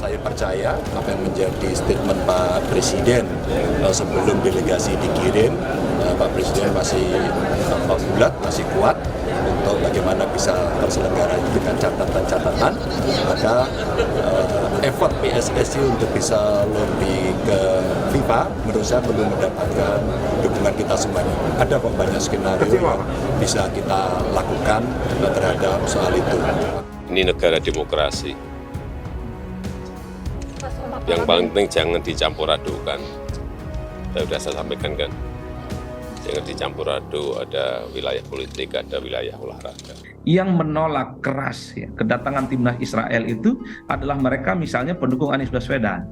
saya percaya apa yang menjadi statement Pak Presiden sebelum delegasi dikirim, Pak Presiden masih bulat, masih kuat untuk bagaimana bisa terselenggara dengan catatan-catatan. Maka effort PSSI untuk bisa lobby ke FIFA menurut saya perlu mendapatkan dukungan kita semuanya. Ada kok banyak skenario yang bisa kita lakukan terhadap soal itu. Ini negara demokrasi. Yang paling penting jangan dicampur adukan. Sudah saya sampaikan kan, jangan dicampur aduk, ada wilayah politik, ada wilayah olahraga. Yang menolak keras kedatangan timnas Israel itu adalah mereka misalnya pendukung Anies Baswedan.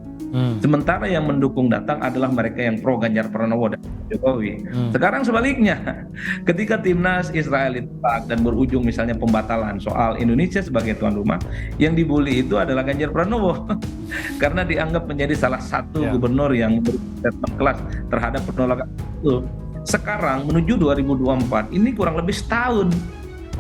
Sementara yang mendukung datang adalah mereka yang pro Ganjar Pranowo dan Jokowi. Sekarang sebaliknya, ketika timnas Israel itu dan berujung misalnya pembatalan soal Indonesia sebagai tuan rumah, yang dibully itu adalah Ganjar Pranowo karena dianggap menjadi salah satu gubernur yang memberikan kelas terhadap penolakan itu. Sekarang menuju 2024 ini kurang lebih setahun.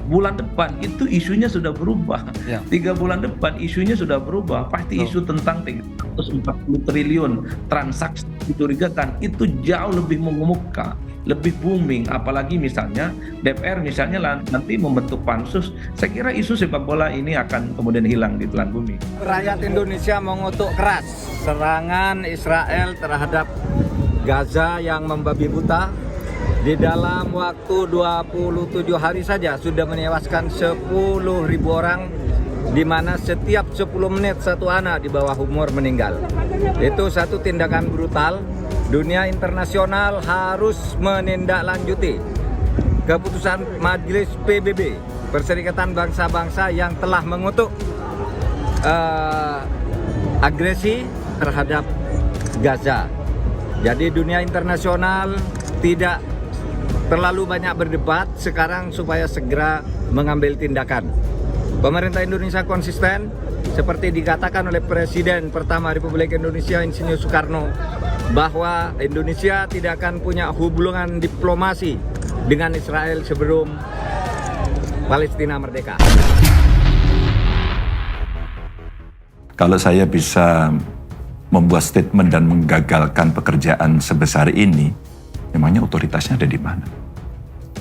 Bulan depan itu isunya sudah berubah. 3 bulan depan isunya sudah berubah. Pasti isu tentang 340 triliun transaksi dicurigakan itu jauh lebih mengemuka, lebih booming. Apalagi misalnya DPR misalnya nanti membentuk pansus. Saya kira isu sepak bola ini akan kemudian hilang di telan bumi. Rakyat Indonesia mengutuk keras serangan Israel terhadap Gaza yang membabi buta. Di dalam waktu 27 hari saja sudah menewaskan 10.000 orang, di mana setiap 10 menit satu anak di bawah umur meninggal. Itu satu tindakan brutal. Dunia internasional harus menindaklanjuti keputusan Majelis PBB, Perserikatan Bangsa-Bangsa, yang telah mengutuk agresi terhadap Gaza. Jadi dunia internasional tidak terlalu banyak berdebat sekarang supaya segera mengambil tindakan. Pemerintah Indonesia konsisten seperti dikatakan oleh Presiden pertama Republik Indonesia Insinyur Soekarno, bahwa Indonesia tidak akan punya hubungan diplomasi dengan Israel sebelum Palestina merdeka. Kalau saya bisa membuat statement dan menggagalkan pekerjaan sebesar ini, memangnya otoritasnya ada di mana?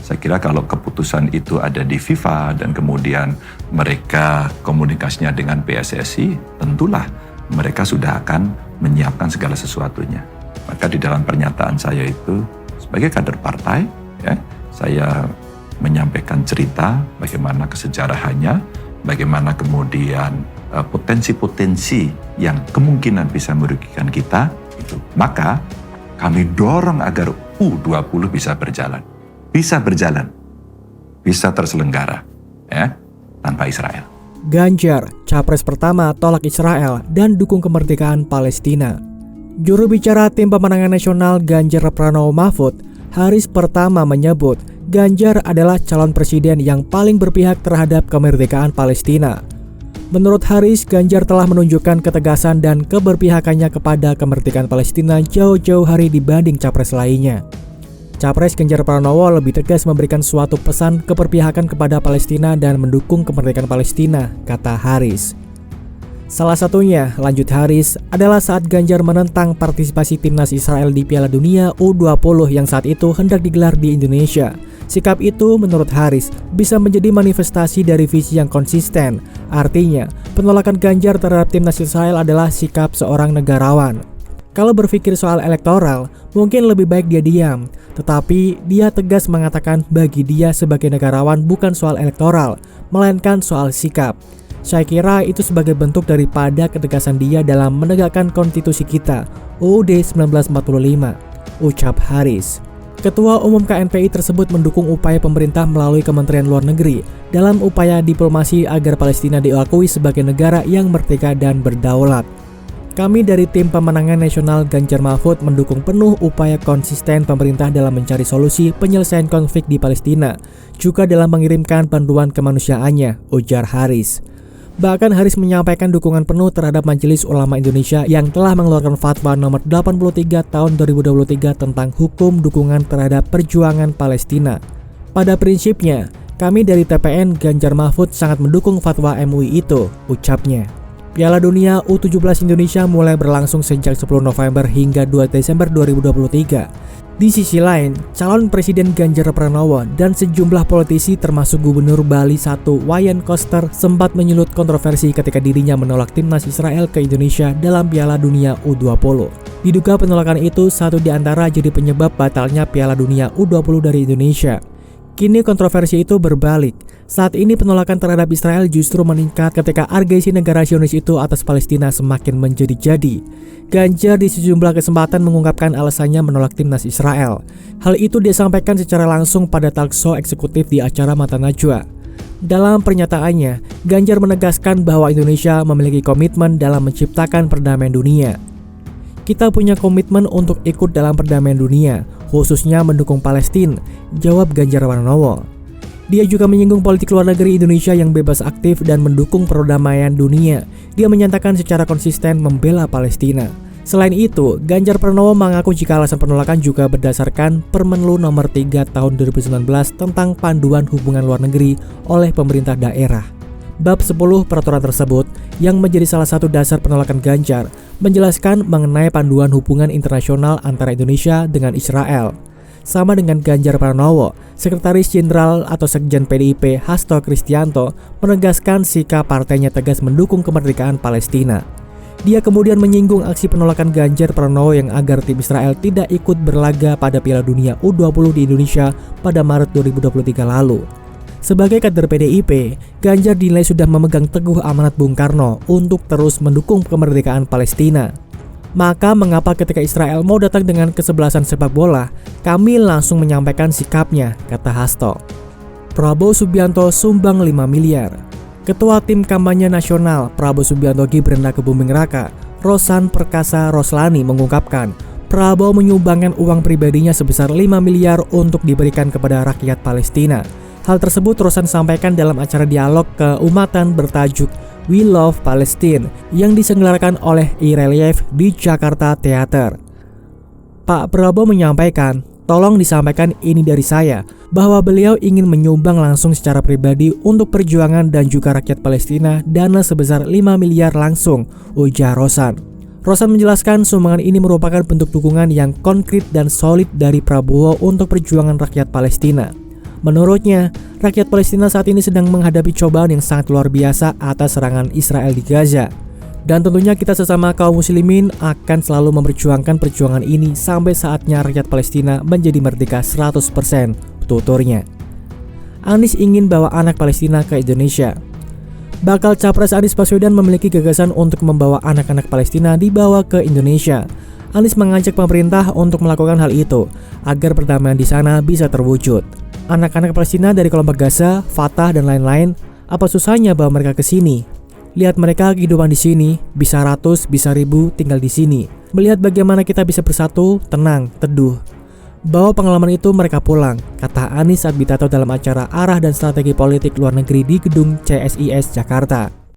Saya kira kalau keputusan itu ada di FIFA dan kemudian mereka komunikasinya dengan PSSI, tentulah mereka sudah akan menyiapkan segala sesuatunya. Maka di dalam pernyataan saya itu sebagai kader partai, saya menyampaikan cerita bagaimana kesejarahannya, bagaimana kemudian potensi-potensi yang kemungkinan bisa merugikan kita itu. Maka kami dorong agar U20 bisa berjalan, bisa terselenggara, tanpa Israel. Ganjar, capres pertama tolak Israel dan dukung kemerdekaan Palestina. Juru bicara tim pemenangan nasional Ganjar Pranowo Mahfud, Haris pertama menyebut Ganjar adalah calon presiden yang paling berpihak terhadap kemerdekaan Palestina. Menurut Haris, Ganjar telah menunjukkan ketegasan dan keberpihakannya kepada kemerdekaan Palestina jauh-jauh hari dibanding capres lainnya. Capres Ganjar Pranowo lebih tegas memberikan suatu pesan keberpihakan kepada Palestina dan mendukung kemerdekaan Palestina, kata Haris. Salah satunya, lanjut Haris, adalah saat Ganjar menentang partisipasi timnas Israel di Piala Dunia U20 yang saat itu hendak digelar di Indonesia. Sikap itu, menurut Haris, bisa menjadi manifestasi dari visi yang konsisten. Artinya, penolakan Ganjar terhadap timnas Israel adalah sikap seorang negarawan. Kalau berpikir soal elektoral, mungkin lebih baik dia diam. Tetapi dia tegas mengatakan bagi dia sebagai negarawan bukan soal elektoral, melainkan soal sikap. Saya kira itu sebagai bentuk daripada ketegasan dia dalam menegakkan konstitusi kita, UUD 1945, ucap Haris. Ketua Umum KNPI tersebut mendukung upaya pemerintah melalui Kementerian Luar Negeri dalam upaya diplomasi agar Palestina diakui sebagai negara yang merdeka dan berdaulat. Kami dari tim pemenangan nasional Ganjar Mahfud mendukung penuh upaya konsisten pemerintah dalam mencari solusi penyelesaian konflik di Palestina, juga dalam mengirimkan bantuan kemanusiaannya, ujar Haris. Bahkan Haris menyampaikan dukungan penuh terhadap Majelis Ulama Indonesia yang telah mengeluarkan fatwa nomor 83 tahun 2023 tentang hukum dukungan terhadap perjuangan Palestina. Pada prinsipnya, kami dari TPN Ganjar Mahfud sangat mendukung fatwa MUI itu, ucapnya. Piala Dunia U17 Indonesia mulai berlangsung sejak 10 November hingga 2 Desember 2023. Di sisi lain, calon Presiden Ganjar Pranowo dan sejumlah politisi termasuk Gubernur Bali I Wayan Koster sempat menyulut kontroversi ketika dirinya menolak timnas Israel ke Indonesia dalam Piala Dunia U20. Diduga penolakan itu satu di antara jadi penyebab batalnya Piala Dunia U20 dari Indonesia. Kini kontroversi itu berbalik. Saat ini penolakan terhadap Israel justru meningkat ketika argesi negara Zionis itu atas Palestina semakin menjadi-jadi. Ganjar di sejumlah kesempatan mengungkapkan alasannya menolak timnas Israel. Hal itu disampaikan secara langsung pada talkshow eksekutif di acara Mata Najwa. Dalam pernyataannya, Ganjar menegaskan bahwa Indonesia memiliki komitmen dalam menciptakan perdamaian dunia. Kita punya komitmen untuk ikut dalam perdamaian dunia, khususnya mendukung Palestina, jawab Ganjar Pranowo. Dia juga menyinggung politik luar negeri Indonesia yang bebas aktif dan mendukung perdamaian dunia. Dia menyatakan secara konsisten membela Palestina. Selain itu, Ganjar Pranowo mengaku jika alasan penolakan juga berdasarkan Permenlu Nomor 3 Tahun 2019 tentang Panduan Hubungan Luar Negeri oleh pemerintah daerah. Bab 10 peraturan tersebut, yang menjadi salah satu dasar penolakan Ganjar, menjelaskan mengenai panduan hubungan internasional antara Indonesia dengan Israel. Sama dengan Ganjar Pranowo, Sekretaris Jenderal atau Sekjen PDIP Hasto Kristianto menegaskan sikap partainya tegas mendukung kemerdekaan Palestina. Dia kemudian menyinggung aksi penolakan Ganjar Pranowo yang agar tim Israel tidak ikut berlaga pada Piala Dunia U20 di Indonesia pada Maret 2023 lalu. Sebagai kader PDIP, Ganjar dinilai sudah memegang teguh amanat Bung Karno untuk terus mendukung kemerdekaan Palestina. Maka mengapa ketika Israel mau datang dengan kesebelasan sepak bola, kami langsung menyampaikan sikapnya, kata Hasto. Prabowo Subianto sumbang 5 miliar. Ketua Tim Kampanye Nasional Prabowo Subianto Gibran Rakebuming Raka, Rosan Perkasa Roslani mengungkapkan, Prabowo menyumbangkan uang pribadinya sebesar 5 miliar untuk diberikan kepada rakyat Palestina. Hal tersebut Rosan sampaikan dalam acara dialog keumatan bertajuk We Love Palestine yang diselenggarakan oleh iRelief di Jakarta Theater. Pak Prabowo menyampaikan, tolong disampaikan ini dari saya, bahwa beliau ingin menyumbang langsung secara pribadi untuk perjuangan dan juga rakyat Palestina dana sebesar 5 miliar langsung, ujar Rosan. Rosan menjelaskan sumbangan ini merupakan bentuk dukungan yang konkret dan solid dari Prabowo untuk perjuangan rakyat Palestina. Menurutnya, rakyat Palestina saat ini sedang menghadapi cobaan yang sangat luar biasa atas serangan Israel di Gaza. Dan tentunya kita sesama kaum muslimin akan selalu memperjuangkan perjuangan ini sampai saatnya rakyat Palestina menjadi merdeka 100%, tuturnya. Anies ingin bawa anak Palestina ke Indonesia. Bakal Capres Anies Baswedan memiliki gagasan untuk membawa anak-anak Palestina dibawa ke Indonesia. Anies mengajak pemerintah untuk melakukan hal itu, agar perdamaian di sana bisa terwujud. Anak-anak Palestina dari kelompok Gaza, Fatah, dan lain-lain, apa susahnya bawa mereka ke sini? Lihat mereka kehidupan di sini, bisa ratus, bisa ribu tinggal di sini. Melihat bagaimana kita bisa bersatu, tenang, teduh. Bawa pengalaman itu mereka pulang, kata Anies saat pidato dalam acara Arah dan Strategi Politik Luar Negeri di Gedung CSIS Jakarta.